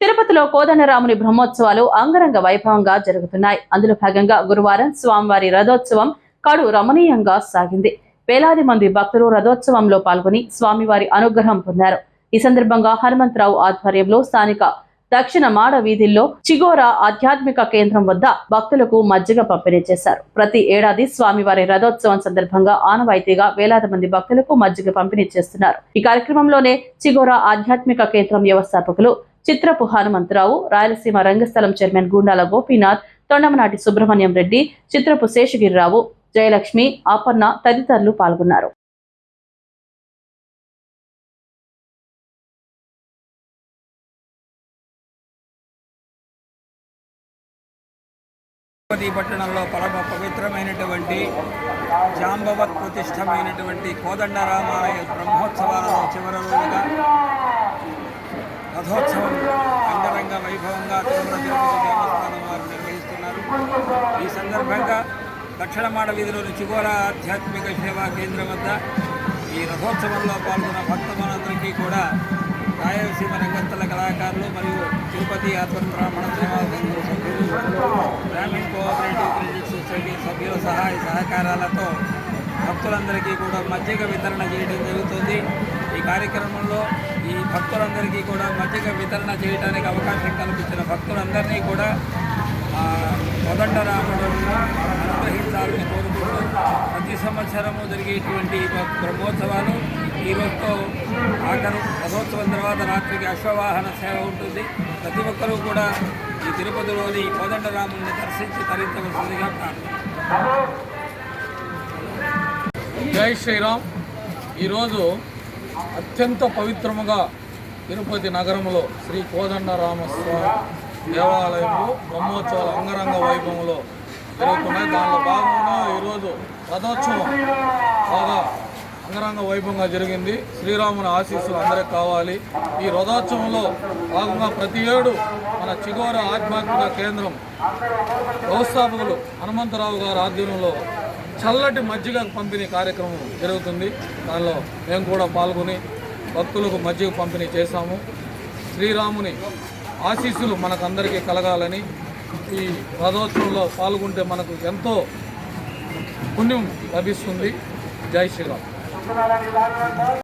తిరుపతిలో కోదండరాముని బ్రహ్మోత్సవాలు అంగరంగ వైభవంగా జరుగుతున్నాయి. అందులో భాగంగా గురువారం స్వామివారి రథోత్సవం కడు రమణీయంగా సాగింది. వేలాది మంది భక్తులు రథోత్సవంలో పాల్గొని స్వామివారి అనుగ్రహం పొందారు. ఈ సందర్భంగా హనుమంతరావు ఆధ్వర్యంలో స్థానిక దక్షిణ మాడ వీధుల్లో చిగోరా ఆధ్యాత్మిక కేంద్రం వద్ద భక్తులకు మజ్జిగ పంపిణీ చేశారు. ప్రతి ఏడాది స్వామివారి రథోత్సవం సందర్భంగా ఆనవాయితీగా వేలాది మంది భక్తులకు మజ్జిగ పంపిణీ చేస్తున్నారు. ఈ కార్యక్రమంలోనే చిగోరా ఆధ్యాత్మిక కేంద్రం వ్యవస్థాపకులు చిత్రపు హనుమంతరావు, రాయలసీమ రంగస్థలం చైర్మన్ గుండాల గోపీనాథ్, తొండమనాటి సుబ్రహ్మణ్యం రెడ్డి, చిత్రపు శేషగిరిరావు, జయలక్ష్మి, ఆపన్న తదితరులు పాల్గొన్నారు. తిరుపతి పట్టణంలో పరమ పవిత్రమైనటువంటి జాంబవత్ ప్రతిష్టమైనటువంటి కోదండరామాలయ బ్రహ్మోత్సవాలలో చివరి రోజుగా రథోత్సవం అంగరంగ వైభవంగా తిరుమల తిరుపతి దేవస్థానం వారు నిర్వహిస్తున్నారు. ఈ సందర్భంగా దక్షిణ మాడ వీధిలోని చిగోరా ఆధ్యాత్మిక సేవా కేంద్రం వద్ద ఈ రథోత్సవంలో పాల్గొన్న భక్తమనందరికీ కూడా రాయలసీమ రంగస్థల కళాకారులు మరియు తిరుపతి ఆధ్వర్యం బ్రాహ్మణ సేవా సంఘం సభ్యులు, గ్రామీణ కోఆపరేటివ్ క్రెడిట్ సొసైటీ సభ్యుల సహాయ సహకారాలతో భక్తులందరికీ కూడా మజ్జిగ వితరణ చేయడం జరుగుతుంది. ఈ కార్యక్రమంలో ఈ భక్తులందరికీ కూడా మజ్జిగ వితరణ చేయడానికి అవకాశం కల్పించిన భక్తులందరినీ కూడా కోదండరాముడు అనుగ్రహించాలని కోరుకుంటూ ప్రతి సంవత్సరము జరిగేటువంటి బ్రహ్మోత్సవాలు ఈరోజుతో ఆఖరు. రథోత్సవం తర్వాత రాత్రికి అశ్వవాహన సేవ ఉంటుంది. ప్రతి ఒక్కరూ కూడా ఈ తిరుపతిలోని కోదండరాముని దర్శించి తరించవలసిందిగా జై శ్రీరామ్. ఈరోజు అత్యంత పవిత్రముగా తిరుపతి నగరంలో శ్రీ కోదండరామస్వామి దేవాలయంలో బ్రహ్మోత్సవాలు అంగరంగ వైభవంలో జరుగుతున్నాయి. దానిలో భాగంగా ఈరోజు రథోత్సవం బాగా అంగరంగ వైభవంగా జరిగింది. శ్రీరాముని ఆశీస్సులు అందరికీ కావాలి. ఈ రథోత్సవంలో భాగంగా ప్రతి ఏడు మన చిగోరా ఆధ్యాత్మిక కేంద్రం వ్యవస్థాపకులు హనుమంతరావు గారి ఆధ్వర్యంలో చల్లటి మజ్జిగ పంపిణీ కార్యక్రమం జరుగుతుంది. దానిలో మేము కూడా పాల్గొని భక్తులకు మజ్జిగ పంపిణీ చేశాము. శ్రీరాముని ఆశీస్సులు మనకందరికీ కలగాలని, ఈ రథోత్సవంలో పాల్గొంటే మనకు ఎంతో పుణ్యం లభిస్తుంది. జై శ్రీరామ్.